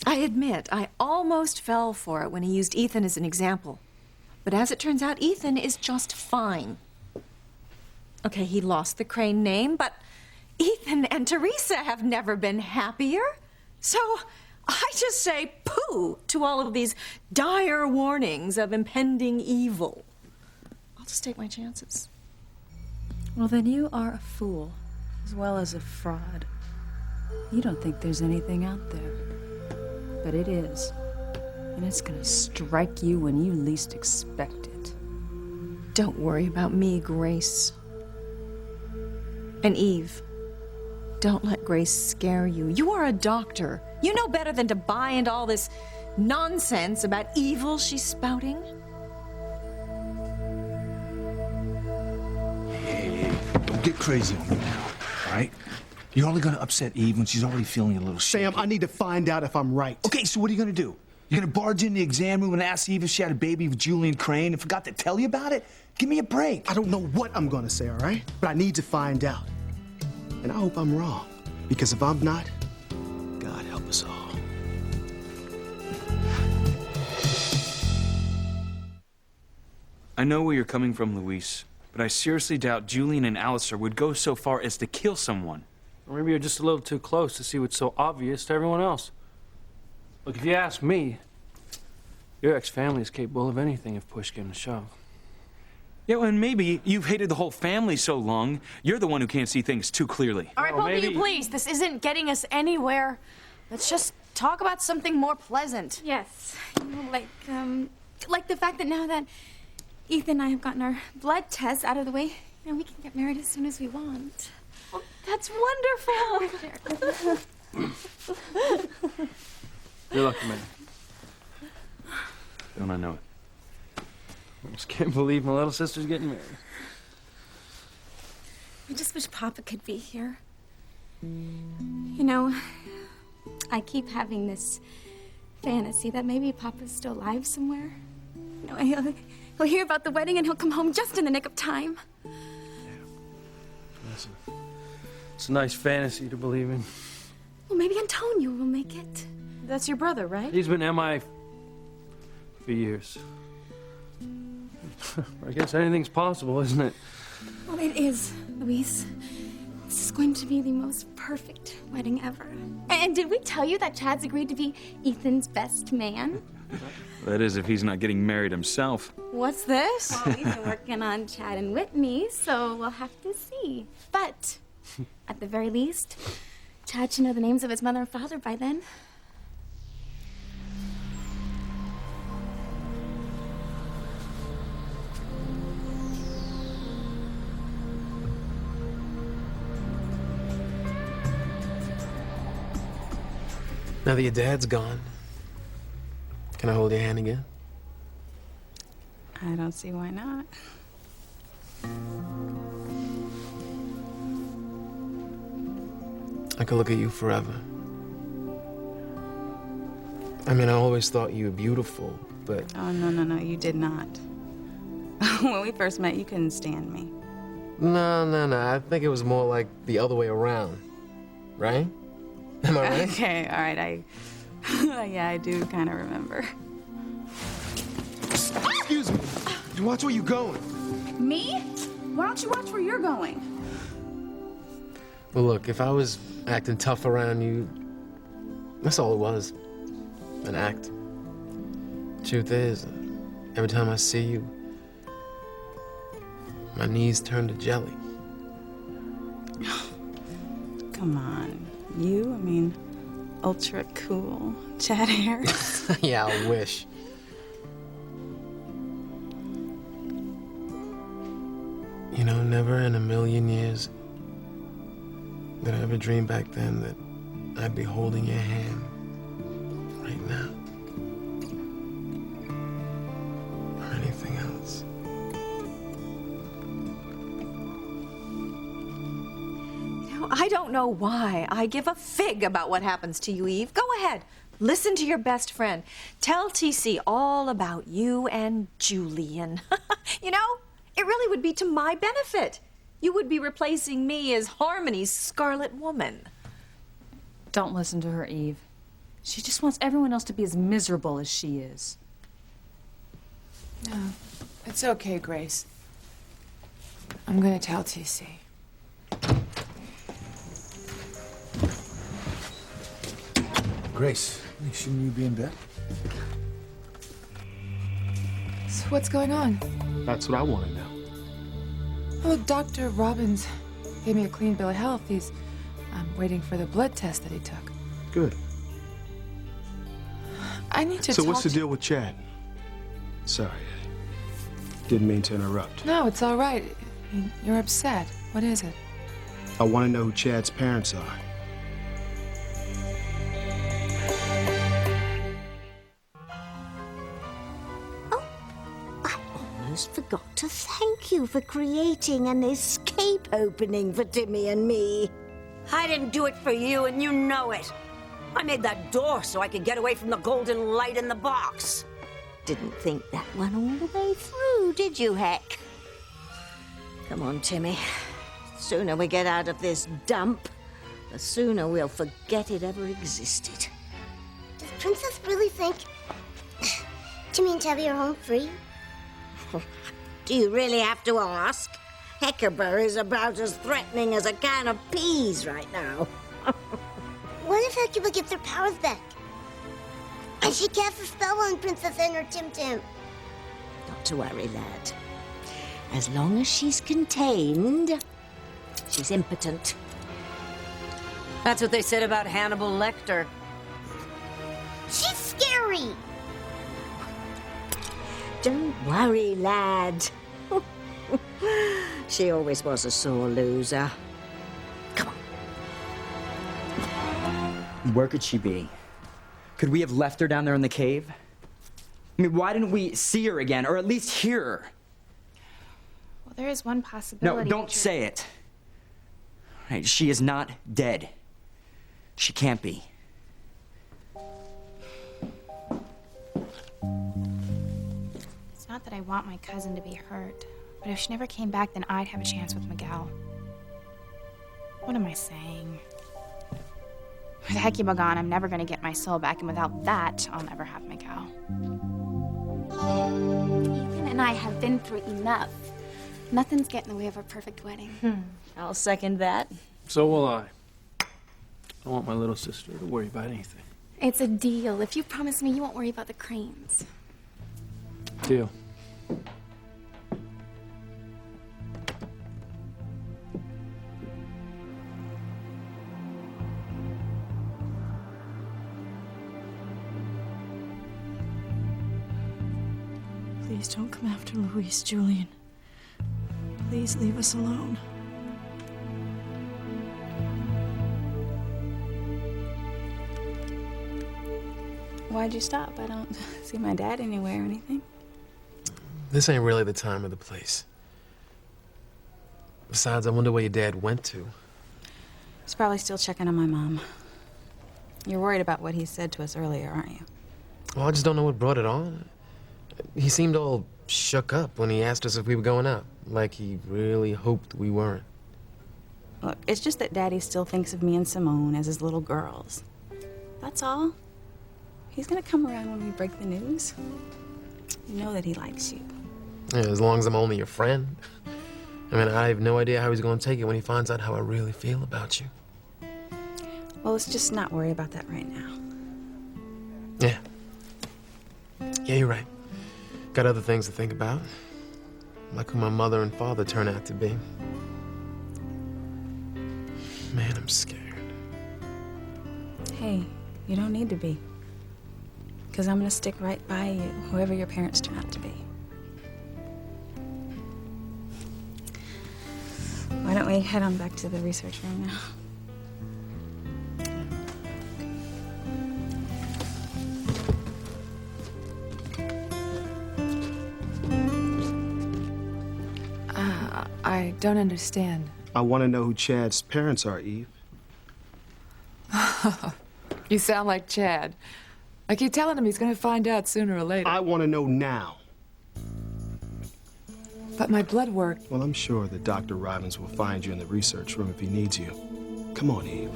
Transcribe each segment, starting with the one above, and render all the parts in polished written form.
I admit, I almost fell for it when he used Ethan as an example. But as it turns out, Ethan is just fine. Okay, he lost the Crane name, but Ethan and Teresa have never been happier. So I just say pooh to all of these dire warnings of impending evil. I'll just take my chances. Well, then you are a fool, as well as a fraud. You don't think there's anything out there. But it is. And it's gonna strike you when you least expect it. Don't worry about me, Grace. And Eve, don't let Grace scare you. You are a doctor. You know better than to buy into all this nonsense about evil she's spouting. Hey, don't get crazy on me now, all right? You're only gonna upset Eve when she's already feeling a little shaky. Sam, I need to find out if I'm right. Okay, so what are you gonna do? You're gonna barge in the exam room and ask Eve if she had a baby with Julian Crane and forgot to tell you about it? Give me a break. I don't know what I'm gonna say, all right? But I need to find out. And I hope I'm wrong. Because if I'm not, God help us all. I know where you're coming from, Luis, but I seriously doubt Julian and Alistair would go so far as to kill someone. Or maybe you're just a little too close to see what's so obvious to everyone else. Look, if you ask me, your ex-family is capable of anything if push came to shove. Yeah, well, and maybe you've hated the whole family so long, you're the one who can't see things too clearly. All right, Well, both of maybe- you, please. This isn't getting us anywhere. Let's just talk about something more pleasant. Yes, like the fact that now that Ethan and I have gotten our blood tests out of the way, we can get married as soon as we want. Well, that's wonderful. You're lucky, man. Don't I know it? I just can't believe my little sister's getting married. I just wish Papa could be here. I keep having this fantasy that maybe Papa's still alive somewhere. He'll hear about the wedding and he'll come home just in the nick of time. It's a nice fantasy to believe in. Well, maybe Antonio will make it. That's your brother, right? He's been MI for years. I guess anything's possible, isn't it? Well, it is, Luis. This is going to be the most perfect wedding ever. And did we tell you that Chad's agreed to be Ethan's best man? That is, if he's not getting married himself. What's this? Well, we've been working on Chad and Whitney, so we'll have to see. But at the very least, Chad should know the names of his mother and father by then. Now that your dad's gone, can I hold your hand again? I don't see why not. I could look at you forever. I mean, I always thought you were beautiful, but... Oh, no, you did not. When we first met, you couldn't stand me. No. I think it was more like the other way around, right? Am I right? Okay, all right, yeah, I do kind of remember. Excuse me. Watch where you're going. Me? Why don't you watch where you're going? Well, look, if I was acting tough around you, that's all it was. An act. Truth is, every time I see you, my knees turn to jelly. Come on. You, ultra cool Chad Harris. Yeah, I wish. You know, never in a million years did I ever dream back then that I'd be holding your hand right now. Or anything else. I don't know why I give a fig about what happens to you, Eve. Go ahead. Listen to your best friend. Tell TC all about you and Julian. It really would be to my benefit. You would be replacing me as Harmony's Scarlet Woman. Don't listen to her, Eve. She just wants everyone else to be as miserable as she is. No, it's okay, Grace. I'm gonna tell TC. Grace, shouldn't you be in bed? So what's going on? That's what I want to know. Oh, Dr. Robbins gave me a clean bill of health. I'm waiting for the blood test that he took. Good. I need to So talk what's the to- deal with Chad? Sorry, didn't mean to interrupt. No, it's all right. You're upset. What is it? I want to know who Chad's parents are. Almost forgot to thank you for creating an escape opening for Timmy and me. I didn't do it for you, and you know it. I made that door so I could get away from the golden light in the box. Didn't think that one all the way through, did you, Heck? Come on, Timmy. The sooner we get out of this dump, the sooner we'll forget it ever existed. Does Princess really think Timmy and Tabby are home free? Do you really have to ask? Heckabur is about as threatening as a can of peas right now. What if Hecuba gets her powers back? And she casts a spell on Princess Anne or Tim Tim? Not to worry, lad. As long as she's contained, she's impotent. That's what they said about Hannibal Lecter. She's scary! Don't worry, lad. She always was a sore loser. Where could she be? Could we have left her down there in the cave? I mean, why didn't we see her again, or at least hear her? Well, there is one No, possibility. don't say it. Right, she is not dead. She can't be. It's not that I want my cousin to be hurt, but if she never came back, then I'd have a chance with Miguel. What am I saying? With Hecuba gone, I'm never gonna get my soul back, and without that, I'll never have Miguel. Ethan and I have been through enough. Nothing's getting in the way of our perfect wedding. I'll second that. So will I. I don't want my little sister to worry about anything. It's a deal. If you promise me you won't worry about the cranes. Deal. Please don't come after Luis, Julian. Please leave us alone. Why'd you stop? I don't see my dad anywhere or anything. This ain't really the time or the place. Besides, I wonder where your dad went to. He's probably still checking on my mom. You're worried about what he said to us earlier, aren't you? Well, I just don't know what brought it on. He seemed all shook up when he asked us if we were going out. Like he really hoped we weren't. Look, it's just that Daddy still thinks of me and Simone as his little girls. That's all. He's gonna come around when we break the news. You know that he likes you. Yeah, as long as I'm only your friend. I mean, I have no idea how he's going to take it when he finds out how I really feel about you. Well, let's just not worry about that right now. Yeah. Yeah, you're right. Got other things to think about. Like who my mother and father turn out to be. Man, I'm scared. Hey, you don't need to be. Because I'm gonna stick right by you, whoever your parents turn out to be. Why don't we head on back to the research room now? I don't understand. I want to know who Chad's parents are, Eve. You sound like Chad. I keep telling him he's gonna find out sooner or later. I want to know now. But my blood work. Well, I'm sure that Dr. Robbins will find you in the research room if he needs you. Come on, Eve.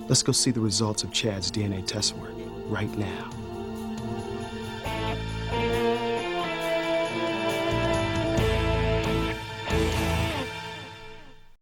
Let's go see the results of Chad's DNA test work right now.